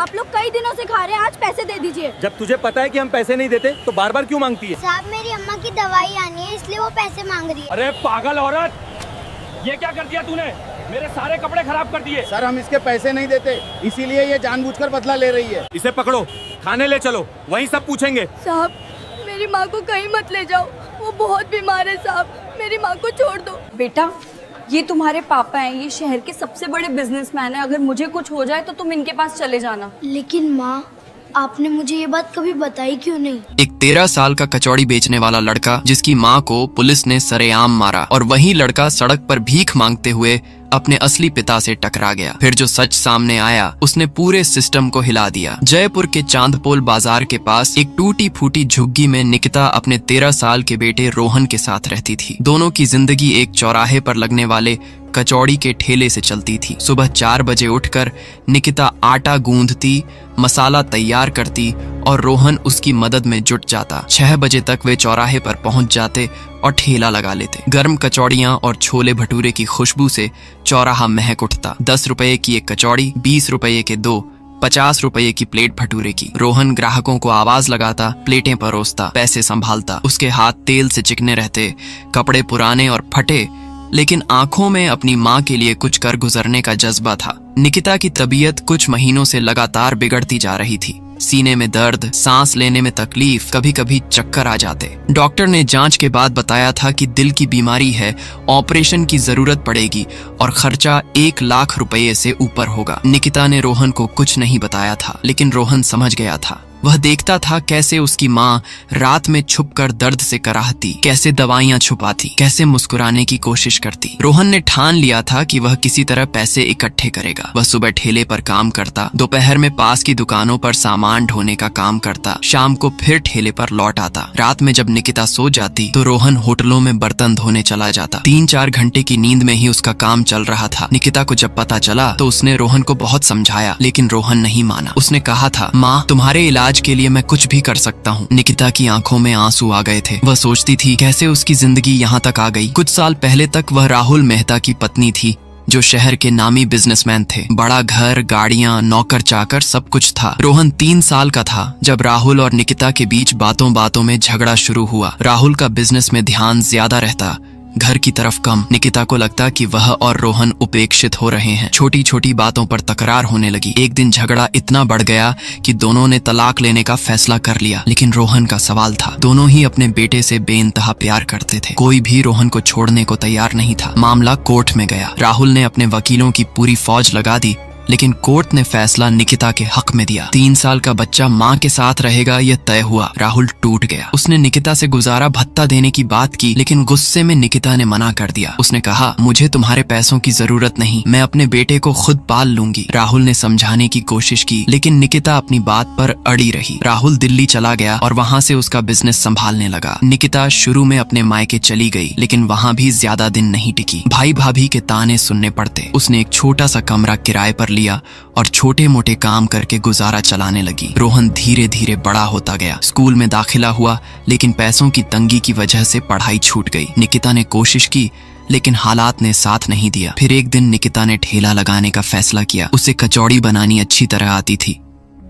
आप लोग कई दिनों से खा रहे हैं, आज पैसे दे दीजिए। जब तुझे पता है कि हम पैसे नहीं देते तो बार बार क्यों मांगती है? साहब मेरी अम्मा की दवाई आनी है इसलिए वो पैसे मांग रही है। अरे पागल औरत, ये क्या कर दिया तूने? मेरे सारे कपड़े खराब कर दिए। सर हम इसके पैसे नहीं देते, इसीलिए ये जानबूझकर बदला ले रही है। इसे पकड़ो, थाने ले चलो, वहीं सब पूछेंगे। साहब मेरी माँ को कहीं मत ले जाओ, वो बहुत बीमार है साहब, मेरी माँ को छोड़ दो। बेटा ये तुम्हारे पापा हैं, ये शहर के सबसे बड़े बिजनेसमैन हैं, अगर मुझे कुछ हो जाए तो तुम इनके पास चले जाना। लेकिन माँ आपने मुझे ये बात कभी बताई क्यों नहीं? एक 13 साल का कचौड़ी बेचने वाला लड़का जिसकी माँ को पुलिस ने सरेआम मारा, और वही लड़का सड़क पर भीख मांगते हुए अपने असली पिता से टकरा गया। फिर जो सच सामने आया उसने पूरे सिस्टम को हिला दिया। जयपुर के चांदपोल बाजार के पास एक टूटी फूटी झुग्गी में निकिता अपने 13 साल के बेटे रोहन के साथ रहती थी। दोनों की जिंदगी एक चौराहे पर लगने वाले कचौड़ी के ठेले से चलती थी। सुबह 4 बजे उठकर निकिता आटा गूंदती, मसाला तैयार करती और रोहन उसकी मदद में जुट जाता। 6 बजे तक वे चौराहे पर पहुंच जाते और ठेला लगा लेते। गर्म कचौड़ियां और छोले भटूरे की खुशबू से चौराहा महक उठता। 10 रुपए की एक कचौड़ी, 20 रुपए के 2, 50 रुपए की प्लेट भटूरे की। रोहन ग्राहकों को आवाज लगाता, प्लेटें परोसता, पैसे संभालता। उसके हाथ तेल से चिकने रहते, कपड़े पुराने और फटे, लेकिन आंखों में अपनी माँ के लिए कुछ कर गुजरने का जज्बा था। निकिता की तबीयत कुछ महीनों से लगातार बिगड़ती जा रही थी। सीने में दर्द, सांस लेने में तकलीफ, कभी कभी चक्कर आ जाते। डॉक्टर ने जांच के बाद बताया था कि दिल की बीमारी है, ऑपरेशन की जरूरत पड़ेगी और खर्चा 1 लाख रुपए से ऊपर होगा। निकिता ने रोहन को कुछ नहीं बताया था, लेकिन रोहन समझ गया था। वह देखता था कैसे उसकी माँ रात में छुपकर दर्द से कराहती, कैसे दवाइयां छुपाती, कैसे मुस्कुराने की कोशिश करती। रोहन ने ठान लिया था कि वह किसी तरह पैसे इकट्ठे करेगा। वह सुबह ठेले पर काम करता, दोपहर में पास की दुकानों पर सामान ढोने का काम करता, शाम को फिर ठेले पर लौट आता। रात में जब निकिता सो जाती तो रोहन होटलों में बर्तन धोने चला जाता। 3-4 घंटे की नींद में ही उसका काम चल रहा था। निकिता को जब पता चला तो उसने रोहन को बहुत समझाया, लेकिन रोहन नहीं माना। उसने कहा था, माँ तुम्हारे इलाज के लिए मैं कुछ भी कर सकता हूँ। निकिता की आंखों में आंसू आ गए थे। वह सोचती थी कैसे उसकी जिंदगी यहाँ तक आ गई। कुछ साल पहले तक वह राहुल मेहता की पत्नी थी, जो शहर के नामी बिजनेसमैन थे। बड़ा घर, गाड़ियां, नौकर चाकर सब कुछ था। रोहन 3 साल का था जब राहुल और निकिता के बीच बातों बातों में झगड़ा शुरू हुआ। राहुल का बिजनेस में ध्यान ज्यादा रहता, घर की तरफ कम। निकिता को लगता कि वह और रोहन उपेक्षित हो रहे हैं। छोटी छोटी बातों पर तकरार होने लगी। एक दिन झगड़ा इतना बढ़ गया कि दोनों ने तलाक लेने का फैसला कर लिया। लेकिन रोहन का सवाल था, दोनों ही अपने बेटे से बेइंतहा प्यार करते थे। कोई भी रोहन को छोड़ने को तैयार नहीं था। मामला कोर्ट में गया। राहुल ने अपने वकीलों की पूरी फौज लगा दी, लेकिन कोर्ट ने फैसला निकिता के हक में दिया। 3 साल का बच्चा माँ के साथ रहेगा यह तय हुआ। राहुल टूट गया। उसने निकिता से गुजारा भत्ता देने की बात की, लेकिन गुस्से में निकिता ने मना कर दिया। उसने कहा, मुझे तुम्हारे पैसों की जरूरत नहीं, मैं अपने बेटे को खुद पाल लूंगी। राहुल ने समझाने की कोशिश की, लेकिन निकिता अपनी बात पर अड़ी रही। राहुल दिल्ली चला गया और वहाँ से उसका बिजनेस संभालने लगा। निकिता शुरू में अपने मायके चली गई, लेकिन वहाँ भी ज्यादा दिन नहीं टिकी। भाई भाभी के ताने सुनने पड़ते। उसने एक छोटा सा कमरा किराए पर लिया और छोटे मोटे काम करके गुजारा चलाने लगी। रोहन धीरे धीरे बड़ा होता गया। स्कूल में दाखिला हुआ, लेकिन पैसों की तंगी की वजह से पढ़ाई छूट गई। निकिता ने कोशिश की, लेकिन हालात ने साथ नहीं दिया। फिर एक दिन निकिता ने ठेला लगाने का फैसला किया। उसे कचौड़ी बनानी अच्छी तरह आती थी,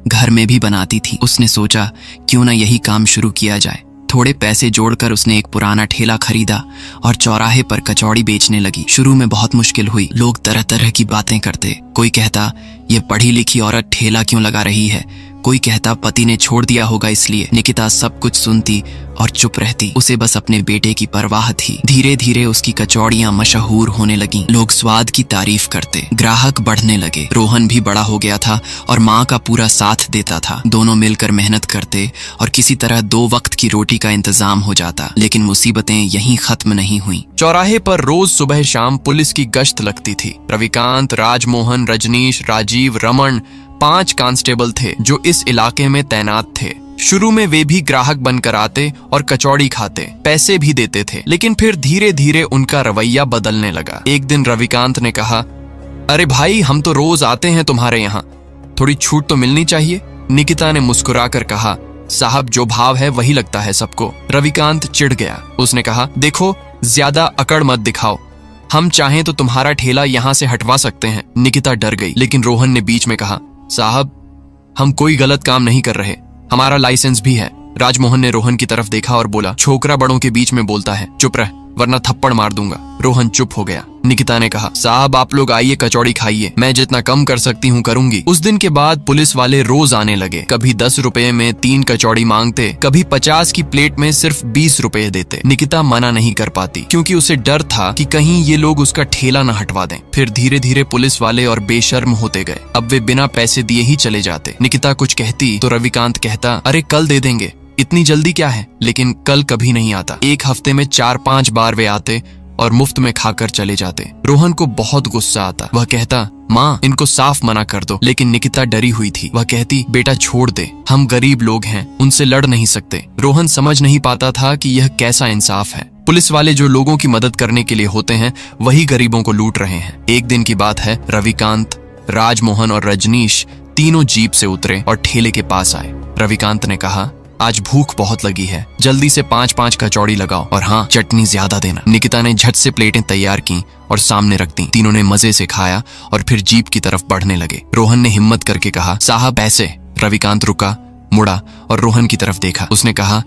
घर में भी बनाती थी। उसने सोचा क्यों ना यही काम शुरू किया जाए। थोड़े पैसे जोड़कर उसने एक पुराना ठेला खरीदा और चौराहे पर कचौड़ी बेचने लगी। शुरू में बहुत मुश्किल हुई। लोग तरह तरह की बातें करते। कोई कहता, ये पढ़ी लिखी औरत ठेला क्यों लगा रही है। कोई कहता, पति ने छोड़ दिया होगा इसलिए। निकिता सब कुछ सुनती और चुप रहती। उसे बस अपने बेटे की परवाह थी। धीरे धीरे उसकी कचौड़ियां मशहूर होने लगीं। लोग स्वाद की तारीफ करते, ग्राहक बढ़ने लगे। रोहन भी बड़ा हो गया था और माँ का पूरा साथ देता था। दोनों मिलकर मेहनत करते और किसी तरह 2 वक्त की रोटी का इंतजाम हो जाता। लेकिन मुसीबतें यहीं खत्म नहीं हुई। चौराहे पर रोज सुबह शाम पुलिस की गश्त लगती थी। रविकांत, राजमोहन, रजनीश, राजीव, रमन 5 कांस्टेबल थे जो इस इलाके में तैनात थे। शुरू में वे भी ग्राहक बनकर आते और कचौड़ी खाते, पैसे भी देते थे, लेकिन फिर धीरे धीरे उनका रवैया बदलने लगा। एक दिन रविकांत ने कहा, अरे भाई हम तो रोज आते हैं तुम्हारे यहाँ, थोड़ी छूट तो मिलनी चाहिए। निकिता ने मुस्कुराकर कहा, साहब जो भाव है वही लगता है सबको। रविकांत चिढ़ गया। उसने कहा, देखो ज्यादा अकड़ मत दिखाओ, हम चाहें तो तुम्हारा ठेला यहाँ से हटवा सकते हैं। निकिता डर गई, लेकिन रोहन ने बीच में कहा, साहब हम कोई गलत काम नहीं कर रहे, हमारा लाइसेंस भी है। राजमोहन ने रोहन की तरफ देखा और बोला, छोकरा बड़ों के बीच में बोलता है, चुप रह वरना थप्पड़ मार दूंगा। रोहन चुप हो गया। निकिता ने कहा, साहब आप लोग आइए कचौड़ी खाइए, मैं जितना कम कर सकती हूँ करूंगी। उस दिन के बाद पुलिस वाले रोज आने लगे। कभी 10 रुपए में 3 कचौड़ी मांगते, कभी 50 की प्लेट में सिर्फ 20 रुपए देते। निकिता मना नहीं कर पाती क्योंकि उसे डर था कि कहीं ये लोग उसका ठेला न हटवा दें। फिर धीरे धीरे पुलिस वाले और बेशर्म होते गए। अब वे बिना पैसे दिए ही चले जाते। निकिता कुछ कहती तो रविकांत कहता, अरे कल दे देंगे, इतनी जल्दी क्या है। लेकिन कल कभी नहीं आता। एक हफ्ते में 4-5 बार वे आते और मुफ्त में खाकर चले जाते। रोहन को बहुत गुस्सा आता। वह कहता, माँ इनको साफ मना कर दो। लेकिन निकिता डरी हुई थी। वह कहती, बेटा छोड़ दे, हम गरीब लोग हैं, उनसे लड़ नहीं सकते। रोहन समझ नहीं पाता था कि यह कैसा इंसाफ है। पुलिस वाले जो लोगों की मदद करने के लिए होते हैं वही गरीबों को लूट रहे हैं। एक दिन की बात है, रविकांत, राजमोहन और रजनीश तीनों जीप से उतरे और ठेले के पास आए। रविकांत ने कहा, आज भूख बहुत लगी है, जल्दी से 5-5 कचौड़ी लगाओ और हाँ चटनी ज्यादा देना। निकिता ने झट से प्लेटें तैयार की और सामने रख दी। तीनों ने मजे से खाया और फिर जीप की तरफ बढ़ने लगे। रोहन ने हिम्मत करके कहा, साहब ऐसे। रविकांत रुका, मुड़ा और रोहन की तरफ देखा। उसने कहा,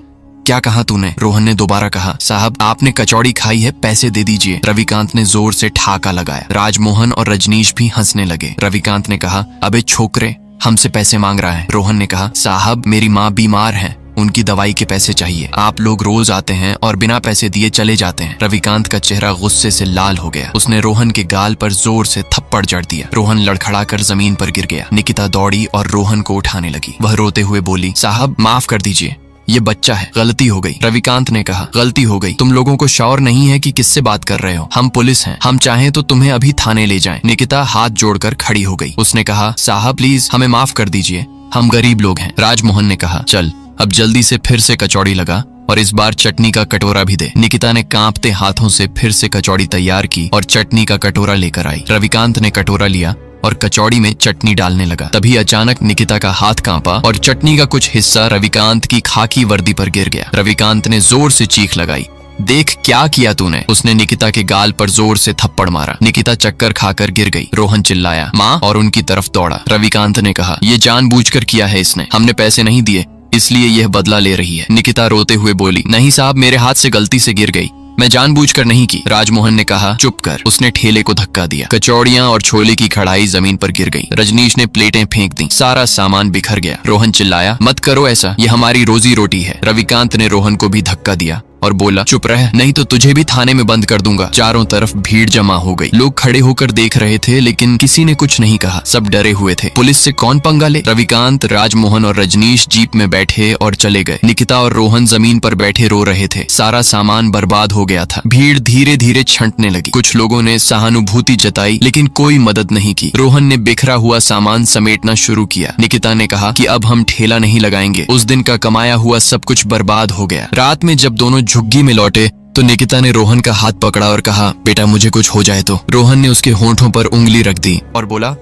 क्या कहा तूने? रोहन ने दोबारा कहा, साहब आपने कचौड़ी खाई है, पैसे दे दीजिए। रविकांत ने जोर से ठाका लगाया। राजमोहन और रजनीश भी हंसने लगे। रविकांत ने कहा, अबे छोकरे, हमसे पैसे मांग रहा है। रोहन ने कहा, साहब मेरी माँ बीमार है, उनकी दवाई के पैसे चाहिए। आप लोग रोज आते हैं और बिना पैसे दिए चले जाते हैं। रविकांत का चेहरा गुस्से से लाल हो गया। उसने रोहन के गाल पर जोर से थप्पड़ जड़ दिया। रोहन लड़खड़ाकर जमीन पर गिर गया। निकिता दौड़ी और रोहन को उठाने लगी। वह रोते हुए बोली, साहब माफ कर दीजिए, ये बच्चा है, गलती हो गई। रविकांत ने कहा, गलती हो गई? तुम लोगों को शौर नहीं है कि किससे बात कर रहे हो? हम पुलिस हैं, हम चाहें तो तुम्हें अभी थाने ले जाएं। निकिता हाथ जोड़कर खड़ी हो गई। उसने कहा, साहब प्लीज हमें माफ कर दीजिए, हम गरीब लोग हैं। राजमोहन ने कहा, चल अब जल्दी से फिर से कचौड़ी लगा और इस बार चटनी का कटोरा भी दे। निकिता ने कांपते हाथों से फिर से कचौड़ी तैयार की और चटनी का कटोरा लेकर आई। रविकांत ने कटोरा लिया और कचौड़ी में चटनी डालने लगा। तभी अचानक निकिता का हाथ कांपा और चटनी का कुछ हिस्सा रविकांत की खाकी वर्दी पर गिर गया। रविकांत ने जोर से चीख लगाई, देख क्या किया तूने। उसने निकिता के गाल पर जोर से थप्पड़ मारा। निकिता चक्कर खाकर गिर गई। रोहन चिल्लाया, माँ, और उनकी तरफ दौड़ा। रविकांत ने कहा, ये जानबूझकर किया है इसने, हमने पैसे नहीं दिए इसलिए यह बदला ले रही है। निकिता रोते हुए बोली, नहीं साहब मेरे हाथ से गलती से गिर गई, मैं जानबूझकर नहीं की। राजमोहन ने कहा, चुप कर। उसने ठेले को धक्का दिया। कचौड़ियां और छोले की कढ़ाई जमीन पर गिर गई। रजनीश ने प्लेटें फेंक दी। सारा सामान बिखर गया। रोहन चिल्लाया, मत करो ऐसा, ये हमारी रोजी रोटी है। रविकांत ने रोहन को भी धक्का दिया और बोला, चुप रह, नहीं तो तुझे भी थाने में बंद कर दूंगा। चारों तरफ भीड़ जमा हो गई। लोग खड़े होकर देख रहे थे लेकिन किसी ने कुछ नहीं कहा। सब डरे हुए थे। पुलिस से कौन पंगा ले? रविकांत, राजमोहन और रजनीश जीप में बैठे और चले गए। निकिता और रोहन जमीन पर बैठे रो रहे थे। सारा सामान बर्बाद हो गया था। भीड़ धीरे धीरे छंटने लगी। कुछ लोगों ने सहानुभूति जताई लेकिन कोई मदद नहीं की। रोहन ने बिखरा हुआ सामान समेटना शुरू किया। निकिता ने कहा कि अब हम ठेला नहीं लगाएंगे। उस दिन का कमाया हुआ सब कुछ बर्बाद हो गया। रात में जब दोनों झुग्गी में लौटे तो निकिता ने रोहन का हाथ पकड़ा और कहा, बेटा मुझे कुछ हो जाए तो। रोहन ने उसके होंठों पर उंगली रख दी और बोला,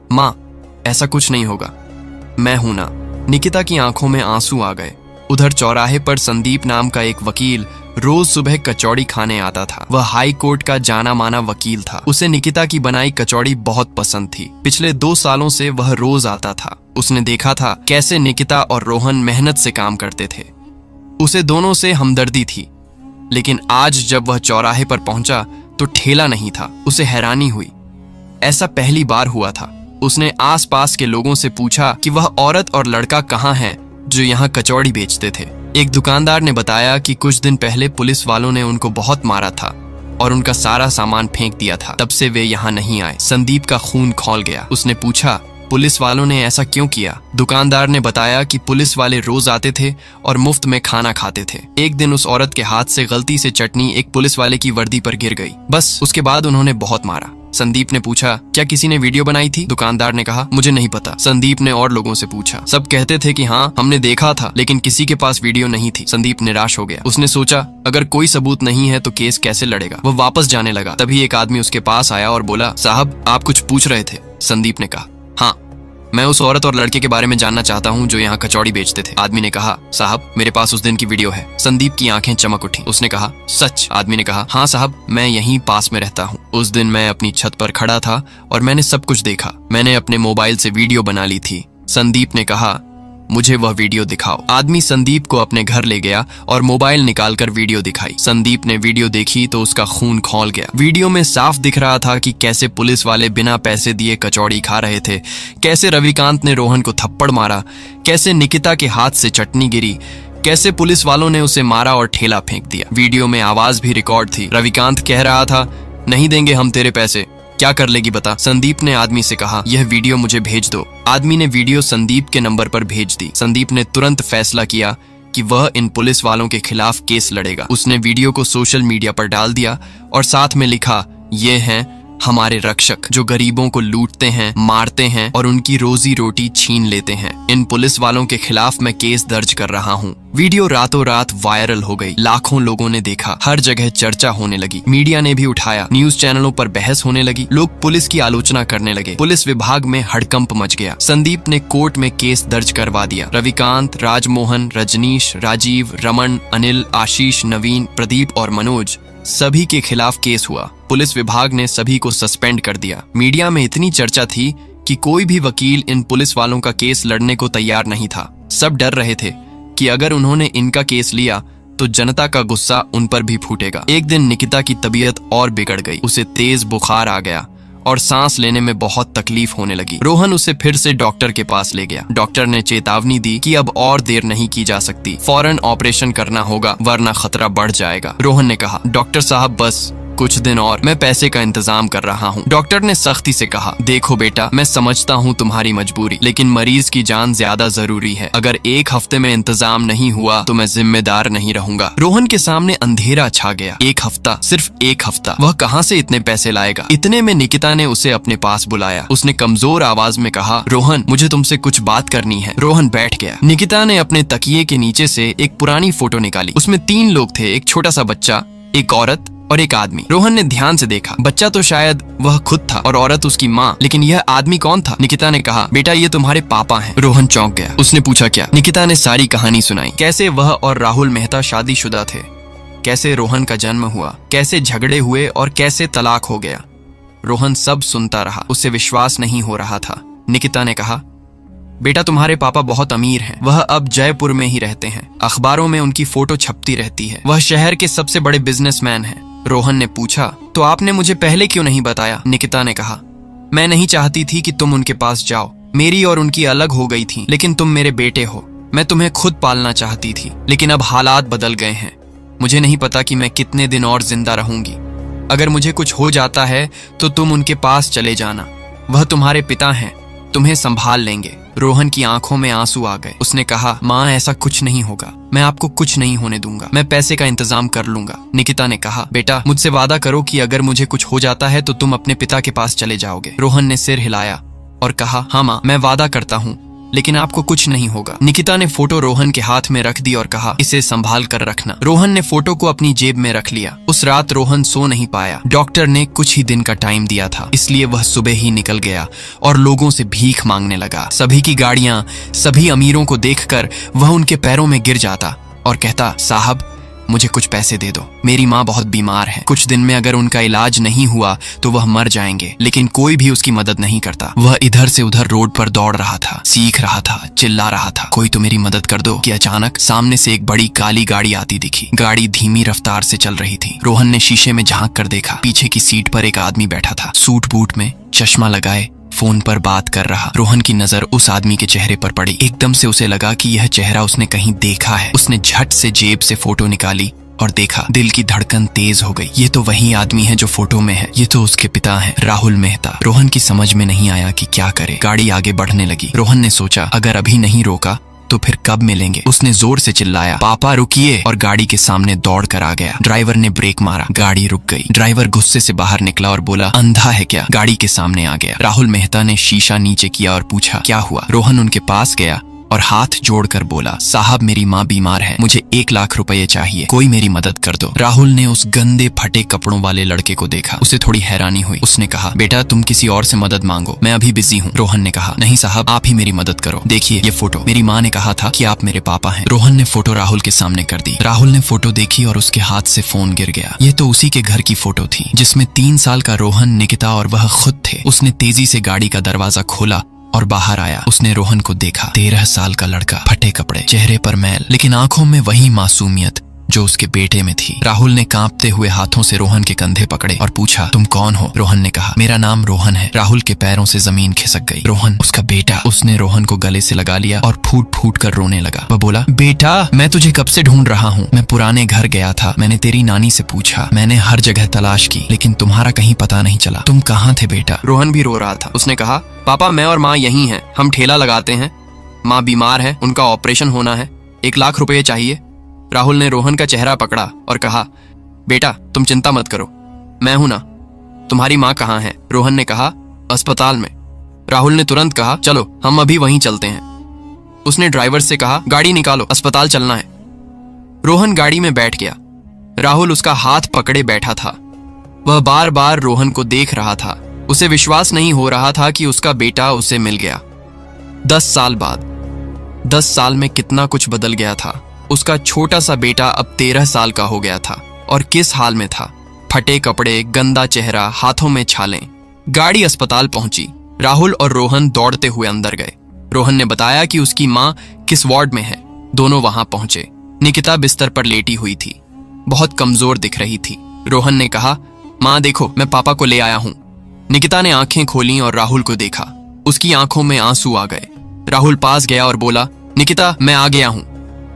माँ ऐसा कुछ नहीं होगा, मैं हूं ना। निकिता की आंखों में आंसू आ गए। उधर चौराहे पर संदीप नाम का एक वकील रोज सुबह कचौड़ी खाने आता था। वह हाई कोर्ट का जाना माना वकील था। उसे निकिता की बनाई कचौड़ी बहुत पसंद थी। पिछले 2 सालों से वह रोज आता था। उसने देखा था कैसे निकिता और रोहन मेहनत से काम करते थे। उसे दोनों से हमदर्दी थी। लेकिन आज जब वह चौराहे पर पहुंचा तो ठेला नहीं था। उसे हैरानी हुई। ऐसा पहली बार हुआ था। उसने आसपास के लोगों से पूछा कि वह औरत और लड़का कहाँ हैं जो यहाँ कचौड़ी बेचते थे। एक दुकानदार ने बताया कि कुछ दिन पहले पुलिस वालों ने उनको बहुत मारा था और उनका सारा सामान फेंक दिया था। तब से वे यहाँ नहीं आए। संदीप का खून खौल गया। उसने पूछा, पुलिस वालों ने ऐसा क्यों किया? दुकानदार ने बताया कि पुलिस वाले रोज आते थे और मुफ्त में खाना खाते थे। एक दिन उस औरत के हाथ से गलती से चटनी एक पुलिस वाले की वर्दी पर गिर गई। बस उसके बाद उन्होंने बहुत मारा। संदीप ने पूछा, क्या किसी ने वीडियो बनाई थी? दुकानदार ने कहा, मुझे नहीं पता। संदीप ने और लोगों से पूछा। सब कहते थे कि हाँ हमने देखा था, लेकिन किसी के पास वीडियो नहीं थी। संदीप निराश हो गया। उसने सोचा, अगर कोई सबूत नहीं है तो केस कैसे लड़ेगा। वह वापस जाने लगा। तभी एक आदमी उसके पास आया और बोला, साहब आप कुछ पूछ रहे थे? संदीप ने कहा, हाँ मैं उस औरत और लड़के के बारे में जानना चाहता हूँ जो यहाँ कचौड़ी बेचते थे। आदमी ने कहा, साहब मेरे पास उस दिन की वीडियो है। संदीप की आंखें चमक उठी। उसने कहा, सच? आदमी ने कहा, हाँ साहब मैं यहीं पास में रहता हूँ। उस दिन मैं अपनी छत पर खड़ा था और मैंने सब कुछ देखा। मैंने अपने मोबाइल से वीडियो बना ली थी। संदीप ने कहा, मुझे वह वीडियो दिखाओ। आदमी संदीप को अपने घर ले गया और मोबाइल निकालकर वीडियो दिखाई। संदीप ने वीडियो देखी तो उसका खून खौल गया। वीडियो में साफ दिख रहा था कि कैसे पुलिस वाले बिना पैसे दिए कचौड़ी खा रहे थे, कैसे रविकांत ने रोहन को थप्पड़ मारा, कैसे निकिता के हाथ से चटनी गिरी, कैसे पुलिस वालों ने उसे मारा और ठेला फेंक दिया। वीडियो में आवाज भी रिकॉर्ड थी। रविकांत कह रहा था, नहीं देंगे हम तेरे पैसे, क्या कर लेगी बता। संदीप ने आदमी से कहा, यह वीडियो मुझे भेज दो। आदमी ने वीडियो संदीप के नंबर पर भेज दी। संदीप ने तुरंत फैसला किया कि वह इन पुलिस वालों के खिलाफ केस लड़ेगा। उसने वीडियो को सोशल मीडिया पर डाल दिया और साथ में लिखा, ये हैं हमारे रक्षक जो गरीबों को लूटते हैं, मारते हैं और उनकी रोजी रोटी छीन लेते हैं। इन पुलिस वालों के खिलाफ मैं केस दर्ज कर रहा हूँ। वीडियो रातों रात वायरल हो गई। लाखों लोगों ने देखा, हर जगह चर्चा होने लगी। मीडिया ने भी उठाया, न्यूज चैनलों पर बहस होने लगी, लोग पुलिस की आलोचना करने लगे। पुलिस विभाग में हड़कंप मच गया। संदीप ने कोर्ट में केस दर्ज करवा दिया। रविकांत, राजमोहन, रजनीश, राजीव, रमन, अनिल, आशीष, नवीन, प्रदीप और मनोज सभी के खिलाफ केस हुआ। पुलिस विभाग ने सभी को सस्पेंड कर दिया। मीडिया में इतनी चर्चा थी कि कोई भी वकील इन पुलिस वालों का केस लड़ने को तैयार नहीं था। सब डर रहे थे कि अगर उन्होंने इनका केस लिया तो जनता का गुस्सा उन पर भी फूटेगा। एक दिन निकिता की तबीयत और बिगड़ गई। उसे तेज बुखार आ गया और सांस लेने में बहुत तकलीफ होने लगी। रोहन उसे फिर से डॉक्टर के पास ले गया। डॉक्टर ने चेतावनी दी कि अब और देर नहीं की जा सकती, फौरन ऑपरेशन करना होगा वरना खतरा बढ़ जाएगा। रोहन ने कहा, डॉक्टर साहब बस कुछ दिन और, मैं पैसे का इंतजाम कर रहा हूँ। डॉक्टर ने सख्ती से कहा, देखो बेटा, मैं समझता हूँ तुम्हारी मजबूरी, लेकिन मरीज की जान ज्यादा जरूरी है। अगर एक हफ्ते में इंतजाम नहीं हुआ तो मैं जिम्मेदार नहीं रहूंगा। रोहन के सामने अंधेरा छा गया। एक हफ्ता, सिर्फ एक हफ्ता, वह कहाँ से इतने पैसे लाएगा? इतने में निकिता ने उसे अपने पास बुलाया। उसने कमजोर आवाज में कहा, रोहन, मुझे तुमसे कुछ बात करनी है। रोहन बैठ गया। निकिता ने अपने तकिए के नीचे से एक पुरानी फोटो निकाली। उसमें 3 लोग थे, एक छोटा सा बच्चा, एक औरत और एक आदमी। रोहन ने ध्यान से देखा। बच्चा तो शायद वह खुद था और औरत उसकी माँ, लेकिन यह आदमी कौन था? निकिता ने कहा, बेटा ये तुम्हारे पापा हैं। रोहन चौंक गया। उसने पूछा, क्या? निकिता ने सारी कहानी सुनाई। कैसे वह और राहुल मेहता शादीशुदा थे, कैसे रोहन का जन्म हुआ, कैसे झगड़े हुए और कैसे तलाक हो गया। रोहन सब सुनता रहा। उसे विश्वास नहीं हो रहा था। निकिता ने कहा, बेटा तुम्हारे पापा बहुत अमीर हैं। वह अब जयपुर में ही रहते हैं। अखबारों में उनकी फोटो छपती रहती है। वह शहर के सबसे बड़े बिजनेसमैन हैं। रोहन ने पूछा, तो आपने मुझे पहले क्यों नहीं बताया? निकिता ने कहा, मैं नहीं चाहती थी कि तुम उनके पास जाओ। मेरी और उनकी अलग हो गई थी, लेकिन तुम मेरे बेटे हो। मैं तुम्हें खुद पालना चाहती थी, लेकिन अब हालात बदल गए हैं। मुझे नहीं पता कि मैं कितने दिन और जिंदा रहूंगी। अगर मुझे कुछ हो जाता है तो तुम उनके पास चले जाना। वह तुम्हारे पिता हैं, तुम्हें संभाल लेंगे। रोहन की आंखों में आंसू आ गए। उसने कहा, माँ ऐसा कुछ नहीं होगा, मैं आपको कुछ नहीं होने दूंगा, मैं पैसे का इंतजाम कर लूंगा। निकिता ने कहा, बेटा मुझसे वादा करो कि अगर मुझे कुछ हो जाता है तो तुम अपने पिता के पास चले जाओगे। रोहन ने सिर हिलाया और कहा, हाँ माँ, मैं वादा करता हूँ, लेकिन आपको कुछ नहीं होगा। निकिता ने फोटो रोहन के हाथ में रख दी और कहा, इसे संभाल कर रखना। रोहन ने फोटो को अपनी जेब में रख लिया। उस रात रोहन सो नहीं पाया। डॉक्टर ने कुछ ही दिन का टाइम दिया था, इसलिए वह सुबह ही निकल गया और लोगों से भीख मांगने लगा। सभी की गाड़ियां, सभी अमीरों को देखकर वह उनके पैरों में गिर जाता और कहता, साहब मुझे कुछ पैसे दे दो, मेरी माँ बहुत बीमार है, कुछ दिन में अगर उनका इलाज नहीं हुआ तो वह मर जाएंगे। लेकिन कोई भी उसकी मदद नहीं करता। वह इधर से उधर रोड पर दौड़ रहा था, सीख रहा था, चिल्ला रहा था, कोई तो मेरी मदद कर दो। कि अचानक सामने से एक बड़ी काली गाड़ी आती दिखी। गाड़ी धीमी रफ्तार से चल रही थी। रोहन ने शीशे में झांक कर देखा। पीछे की सीट पर एक आदमी बैठा था, सूट बूट में, चश्मा लगाए, फोन पर बात कर रहा। रोहन की नजर उस आदमी के चेहरे पर पड़ी। एकदम से उसे लगा कि यह चेहरा उसने कहीं देखा है। उसने झट से जेब से फोटो निकाली और देखा। दिल की धड़कन तेज हो गई। ये तो वही आदमी है जो फोटो में है। ये तो उसके पिता हैं, राहुल मेहता। रोहन की समझ में नहीं आया कि क्या करे। गाड़ी आगे बढ़ने लगी। रोहन ने सोचा, अगर अभी नहीं रोका तो फिर कब मिलेंगे। उसने जोर से चिल्लाया, पापा रुकिए, और गाड़ी के सामने दौड़ कर आ गया। ड्राइवर ने ब्रेक मारा, गाड़ी रुक गई। ड्राइवर गुस्से से बाहर निकला और बोला, अंधा है क्या? गाड़ी के सामने आ गया। राहुल मेहता ने शीशा नीचे किया और पूछा, क्या हुआ? रोहन उनके पास गया और हाथ जोड़कर बोला, साहब मेरी माँ बीमार है, मुझे 1 लाख रुपए चाहिए, कोई मेरी मदद कर दो। राहुल ने उस गंदे फटे कपड़ों वाले लड़के को देखा। उसे थोड़ी हैरानी हुई। उसने कहा, बेटा तुम किसी और से मदद मांगो, मैं अभी बिजी हूँ। रोहन ने कहा, नहीं साहब आप ही मेरी मदद करो। देखिए ये फोटो, मेरी माँ ने कहा था कि आप मेरे पापा हैं। रोहन ने फोटो राहुल के सामने कर दी। राहुल ने फोटो देखी और उसके हाथ से फोन गिर गया। ये तो उसी के घर की फोटो थी जिसमें 3 साल का रोहन, निकिता और वह खुद थे। उसने तेजी से गाड़ी का दरवाजा खोला और बाहर आया। उसने रोहन को देखा। 13 साल का लड़का, फटे कपड़े, चेहरे पर मैल, लेकिन आंखों में वही मासूमियत जो उसके बेटे में थी। राहुल ने कांपते हुए हाथों से रोहन के कंधे पकड़े और पूछा, तुम कौन हो? रोहन ने कहा, मेरा नाम रोहन है। राहुल के पैरों से जमीन खिसक गई। रोहन, उसका बेटा। उसने रोहन को गले से लगा लिया और फूट फूट कर रोने लगा। वह बोला, बेटा, मैं तुझे कब से ढूंढ रहा हूँ। मैं पुराने घर गया था, मैंने तेरी नानी से पूछा, मैंने हर जगह तलाश की, लेकिन तुम्हारा कहीं पता नहीं चला। तुम कहाँ थे बेटा? रोहन भी रो रहा था। उसने कहा, पापा, मैं और माँ यहीं हैं, हम ठेला लगाते हैं। माँ बीमार है, उनका ऑपरेशन होना है, 1 लाख रुपए चाहिए। राहुल ने रोहन का चेहरा पकड़ा और कहा, बेटा, तुम चिंता मत करो, मैं हूं ना। तुम्हारी माँ कहाँ है? रोहन ने कहा, अस्पताल में। राहुल ने तुरंत कहा, चलो हम अभी वहीं चलते हैं। उसने ड्राइवर से कहा, गाड़ी निकालो, अस्पताल चलना है। रोहन गाड़ी में बैठ गया। राहुल उसका हाथ पकड़े बैठा था। वह बार बार रोहन को देख रहा था। उसे विश्वास नहीं हो रहा था कि उसका बेटा उसे मिल गया। 10 साल बाद। 10 साल में कितना कुछ बदल गया था। उसका छोटा सा बेटा अब 13 साल का हो गया था और किस हाल में था। फटे कपड़े, गंदा चेहरा, हाथों में छालें। गाड़ी अस्पताल पहुंची। राहुल और रोहन दौड़ते हुए अंदर गए। रोहन ने बताया कि उसकी माँ किस वार्ड में है। दोनों वहां पहुंचे। निकिता बिस्तर पर लेटी हुई थी, बहुत कमजोर दिख रही थी। रोहन ने कहा, माँ देखो, मैं पापा को ले आया हूं। निकिता ने आंखें खोली और राहुल को देखा। उसकी आंखों में आंसू आ गए। राहुल पास गया और बोला, निकिता, मैं आ गया हूं,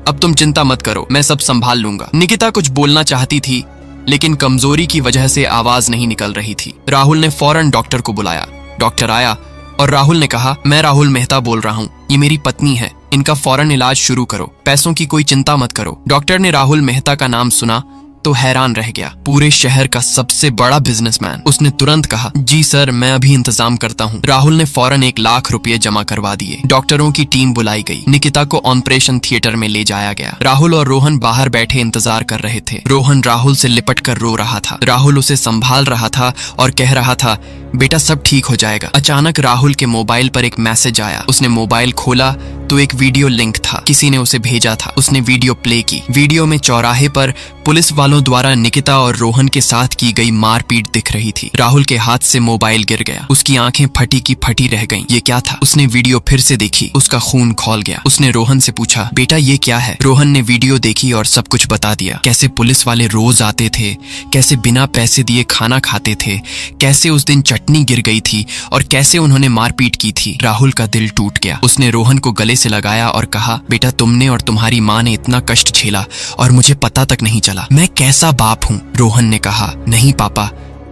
अब तुम चिंता मत करो, मैं सब संभाल लूंगा। निकिता कुछ बोलना चाहती थी, लेकिन कमजोरी की वजह से आवाज नहीं निकल रही थी। राहुल ने फौरन डॉक्टर को बुलाया। डॉक्टर आया और राहुल ने कहा, मैं राहुल मेहता बोल रहा हूँ, ये मेरी पत्नी है, इनका फौरन इलाज शुरू करो, पैसों की कोई चिंता मत करो। डॉक्टर ने राहुल मेहता का नाम सुना तो हैरान रह गया। पूरे शहर का सबसे बड़ा बिजनेसमैन। उसने तुरंत कहा, जी सर, मैं अभी इंतजाम करता हूँ। राहुल ने फौरन 1 लाख रुपए जमा करवा दिए। डॉक्टरों की टीम बुलाई गई। निकिता को ऑपरेशन थिएटर में ले जाया गया। राहुल और रोहन बाहर बैठे इंतजार कर रहे थे। रोहन राहुल से लिपट कर रो रहा था। राहुल उसे संभाल रहा था और कह रहा था, बेटा, सब ठीक हो जाएगा। अचानक राहुल के मोबाइल पर एक मैसेज आया। उसने मोबाइल खोला तो एक वीडियो लिंक था, किसी ने उसे भेजा था। उसने वीडियो प्ले की। वीडियो में चौराहे पर पुलिस वालों द्वारा निकिता और रोहन के साथ की गई मारपीट दिख रही थी। राहुल के हाथ से मोबाइल गिर गया। उसकी आंखें फटी की फटी रह गईं। ये क्या था? उसने वीडियो फिर से देखी। उसका खून खौल गया। उसने रोहन से पूछा, बेटा, ये क्या है? रोहन ने वीडियो देखी और सब कुछ बता दिया। कैसे पुलिस वाले रोज आते थे, कैसे बिना पैसे दिए खाना खाते थे, कैसे उस दिन चटनी गिर गई थी और कैसे उन्होंने मारपीट की थी। राहुल का दिल टूट गया। उसने रोहन को गले से लगाया और कहा, बेटा, तुमने और तुम्हारी माँ ने इतना कष्ट झेला और मुझे पता तक नहीं चला। मैं कैसा बाप हूँ? रोहन ने कहा, नहीं पापा,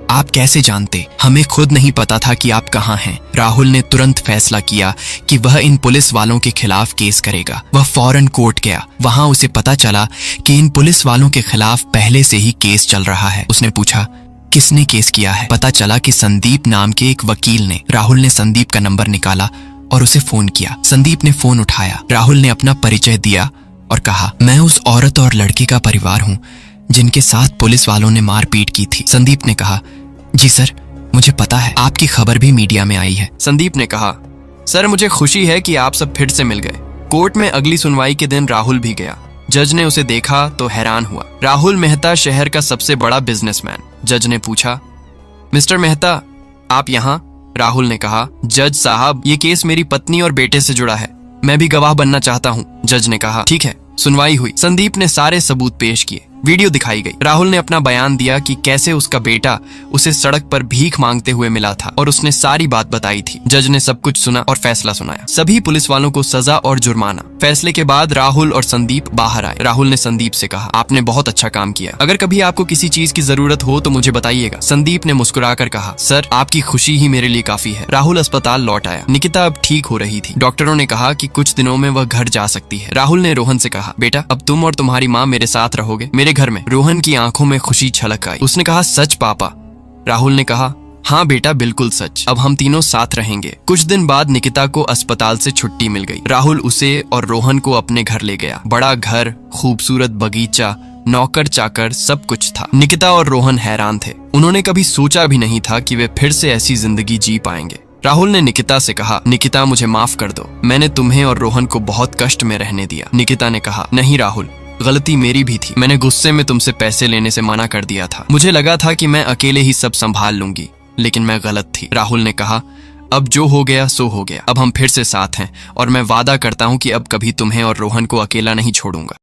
आप कैसे जानते? हमें खुद नहीं पता था कि आप कहाँ हैं। राहुल ने तुरंत फैसला किया कि वह इन पुलिस वालों के खिलाफ केस करेगा। वह फौरन कोर्ट गया। वहां उसे पता चला कि इन पुलिस वालों के खिलाफ पहले से ही केस चल रहा है। उसने पूछा, किसने केस किया है? पता चला कि संदीप नाम के एक वकील ने। राहुल ने संदीप का नंबर निकाला और उसे फोन किया। संदीप ने फोन उठाया। राहुल ने अपना परिचय दिया और कहा, मैं उस औरत और लड़के का परिवार हूँ जिनके साथ पुलिस वालों ने मारपीट की थी। संदीप ने कहा, जी सर, मुझे पता है, आपकी खबर भी मीडिया में आई है। संदीप ने कहा, सर, मुझे खुशी है कि आप सब फिर से मिल गए। कोर्ट में अगली सुनवाई के दिन राहुल भी गया। जज ने उसे देखा तो हैरान हुआ। राहुल मेहता शहर का सबसे बड़ा बिजनेसमैन। जज ने पूछा, मिस्टर मेहता, आप यहाँ? राहुल ने कहा, जज साहब, ये केस मेरी पत्नी और बेटे से जुड़ा है, मैं भी गवाह बनना चाहता हूँ। जज ने कहा, ठीक है। सुनवाई हुई। संदीप ने सारे सबूत पेश किए। वीडियो दिखाई गई। राहुल ने अपना बयान दिया कि कैसे उसका बेटा उसे सड़क पर भीख मांगते हुए मिला था और उसने सारी बात बताई थी। जज ने सब कुछ सुना और फैसला सुनाया। सभी पुलिस वालों को सजा और जुर्माना। फैसले के बाद राहुल और संदीप बाहर आए। राहुल ने संदीप से कहा, आपने बहुत अच्छा काम किया, अगर कभी आपको किसी चीज की जरूरत हो तो मुझे बताइएगा। संदीप ने मुस्कुराकर कहा, सर, आपकी खुशी ही मेरे लिए काफी है। राहुल अस्पताल लौट आया। निकिता अब ठीक हो रही थी। डॉक्टरों ने कहा कि कुछ दिनों में वह घर जा सकती है। राहुल ने रोहन से कहा, बेटा, अब तुम और तुम्हारी माँ मेरे साथ रहोगे मेरे घर में। रोहन की आंखों में खुशी छलक आई। उसने कहा, सच पापा? राहुल ने कहा, हाँ बेटा, बिल्कुल सच, अब हम तीनों साथ रहेंगे। कुछ दिन बाद निकिता को अस्पताल से छुट्टी मिल गई। राहुल उसे और रोहन को अपने घर ले गया। बड़ा घर, खूबसूरत बगीचा, नौकर चाकर, सब कुछ था। निकिता और रोहन हैरान थे। उन्होंने कभी सोचा भी नहीं था कि वे फिर से ऐसी जिंदगी जी पाएंगे। राहुल ने निकिता से कहा, निकिता, मुझे माफ कर दो, मैंने तुम्हें और रोहन को बहुत कष्ट में रहने दिया। निकिता ने कहा, नहीं राहुल, गलती मेरी भी थी, मैंने गुस्से में तुमसे पैसे लेने से मना कर दिया था। मुझे लगा था कि मैं अकेले ही सब संभाल लूंगी, लेकिन मैं गलत थी। राहुल ने कहा, अब जो हो गया सो हो गया। अब हम फिर से साथ हैं और मैं वादा करता हूँ कि अब कभी तुम्हें और रोहन को अकेला नहीं छोड़ूंगा।